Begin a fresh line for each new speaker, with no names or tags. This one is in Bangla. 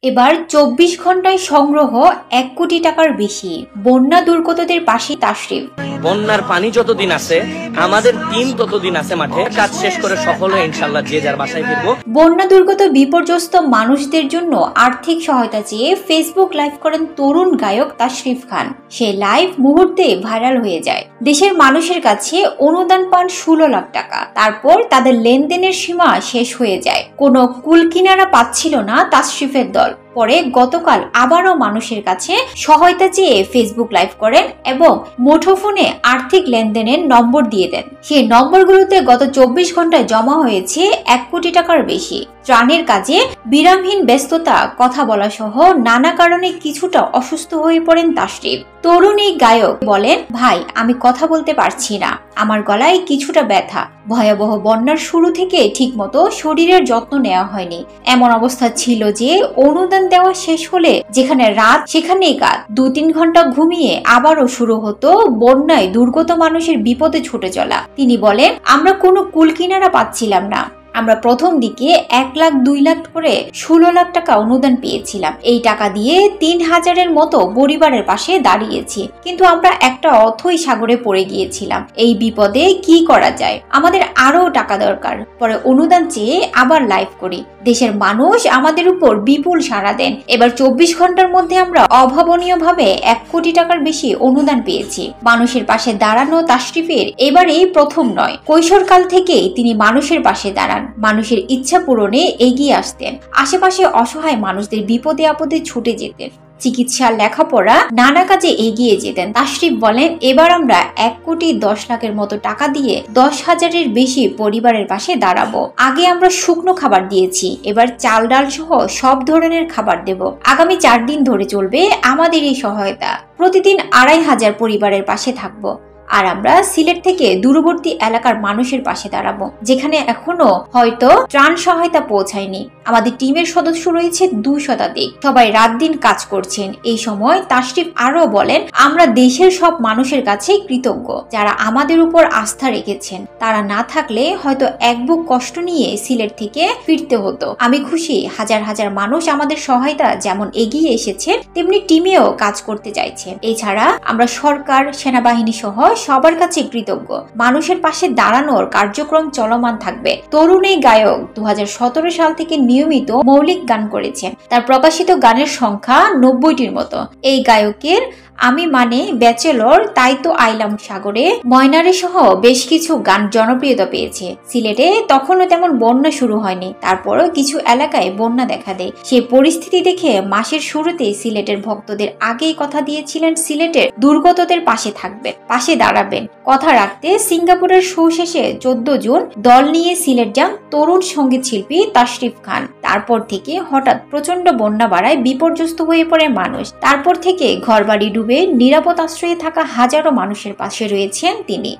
এবার ২৪ ঘন্টায় সংগ্রহ ১ কোটি টাকার বেশি। বন্যা দুর্গতদের পাশে তাশরিফ।
বন্যার পানি যতদিন আছে আমাদের টিম ততদিন আছে মাঠে। কাজ শেষ করে সফল হয়ে ইনশাআল্লাহ যে যার বাসায় ফিরবো।
বন্যা দুর্গত বিপর্যস্ত মানুষদের জন্য আর্থিক সহায়তা চেয়ে ফেসবুক লাইভ করেন তরুণ গায়ক তাশরিফ খান। সে লাইভ মুহূর্তে ভাইরাল হয়ে যায়। দেশের মানুষের কাছে অনুদান পান ১৬ লাখ টাকা। তারপর তাদের লেনদেনের সীমা শেষ হয়ে যায়। কোনো কুলকিনারা পাচ্ছিল না তাশরিফের দল। পরে গতকাল আবারও মানুষের কাছে সহায়তা চেয়ে ফেসবুক লাইভ করেন এবং মুঠোফোনে আর্থিক লেনদেনের নম্বর দিয়ে দেন। সেই নম্বরগুলোতে গত ২৪ ঘন্টায় জমা হয়েছে ১ কোটি টাকার বেশি। ত্রাণের কাজে বিরামহীন ব্যস্ততা, কথা বলা সহ নানা কারণে কিছুটা অসুস্থ হয়ে পড়েন তাশরিফ। তরুণ এই গায়ক বলেন, ভাই আমি কথা বলতে পারছি না, আমার গলায় কিছুটা ব্যথা। ভয়াবহ বন্যার শুরু থেকে ঠিকমতো শরীরের যত্ন নেওয়া হয়নি। এমন অবস্থা ছিল যে অনুদান দেওয়া শেষ হলে যেখানে রাত সেখানেই কাজ। ২-৩ ঘন্টা ঘুমিয়ে আবারও শুরু হতো বন্যায় দুর্গত মানুষের বিপদে ছুটে চলা। তিনি বলেন, আমরা কোনো কুলকিনারা পাচ্ছিলাম না। আমরা প্রথম দিকে ১ লাখ ২ লাখ করে ১৬ লাখ টাকা অনুদান পেয়েছিলাম। এই টাকা দিয়ে ৩,০০০-এর মতো পরিবারের পাশে দাঁড়িয়েছি, কিন্তু আমরা একটা অথৈ সাগরে পড়ে গিয়েছিলাম। এই বিপদে কি করা যায়? আমাদের আরো টাকা দরকার। পরে অনুদান চেয়ে আবার লাইভ করি। দেশের মানুষ আমাদের উপর বিপুল সাড়া দেন। এবার ২৪ ঘন্টার মধ্যে আমরা অভাবনীয়ভাবে ১ কোটি টাকার বেশি অনুদান পেয়েছি। মানুষের পাশে দাঁড়ানো তাশরিফের এবারেই প্রথম নয়। কৈশোরকাল থেকেই তিনি মানুষের পাশে দাঁড়ান, মানুষের ইচ্ছা পূরণে এগিয়ে আসতেন, আশেপাশে অসহায় মানুষদের বিপদে আপদে ছুটে যেতেন, চিকিৎসা, লেখাপড়া, নানা কাজে এগিয়ে যেতেন। তাশরিফ বলেন, এবার আমরা ১ কোটি ১০ লাখের মতো টাকা দিয়ে ১০,০০০-এর বেশি পরিবারের পাশে দাঁড়াবো। আগে আমরা শুকনো খাবার দিয়েছি, এবার চাল ডাল সহ সব ধরনের খাবার দেব। আগামী ৪ দিন ধরে চলবে আমাদের এই সহায়তা। প্রতিদিন ২৫০০ পরিবারের পাশে থাকবো। আর আমরা সিলেট থেকে দূরবর্তী এলাকার মানুষের পাশে দাঁড়াবো, যেখানে এখনো হয়তো ত্রাণ সহায়তা পৌঁছায়নি। আমাদের টিমের সদস্য রয়েছে ২ শতাধিক। সবাই রাত দিন কাজ করছেন। এই সময় তাশরিফ আরো বলেন, আমরা দেশের সব মানুষের কাছে কৃতজ্ঞ, যারা আমাদের উপর আস্থা রেখেছেন। তারা না থাকলে হয়তো এক বুক কষ্ট নিয়ে সিলেট থেকে ফিরতে হতো। আমি খুশি হাজার হাজার মানুষ আমাদের সহায়তা যেমন এগিয়ে এসেছে, তেমনি টিমেও কাজ করতে চাইছে। এছাড়া আমরা সরকার, সেনাবাহিনী সহ সবার কাছে কৃতজ্ঞ। মানুষের পাশে দাঁড়ানোর কার্যক্রম চলমান থাকবে। তরুণ এই গায়ক ২০১৭ সাল থেকে নিয়মিত মৌলিক গান করেছেন। তার প্রকাশিত গানের সংখ্যা ৯০টির মতো। এই গায়কের আমি মানে, ব্যাচেলর, তাই তো আইলাম সাগরে, ময়নারে সহ বেশ কিছু গান জনপ্রিয়তা পেয়েছে। সিলেটে তখনও তেমন বন্যা শুরু হয়নি, তারপরও কিছু এলাকায় বন্যা দেখা দেয়। সেই পরিস্থিতি দেখে মাসের শুরুতে সিলেটের ভক্তদের আগেই কথা দিয়েছিলেন সিলেটের দুর্গতদের পাশে থাকবেন, পাশে দাঁড়াবেন। কথা রাখতে সিঙ্গাপুরের শো শেষে ১৪ জুন দল নিয়ে সিলেট যান তরুণ সঙ্গীত শিল্পী তাশরিফ খান। তারপর থেকে হঠাৎ প্রচন্ড বন্যা বাড়ায় বিপর্যস্ত হয়ে পড়ে মানুষ। তারপর থেকে ঘরবাড়ি ডুবে নিরাপদ আশ্রয়ে থাকা হাজারো মানুষের পাশে রয়েছেন তিনি।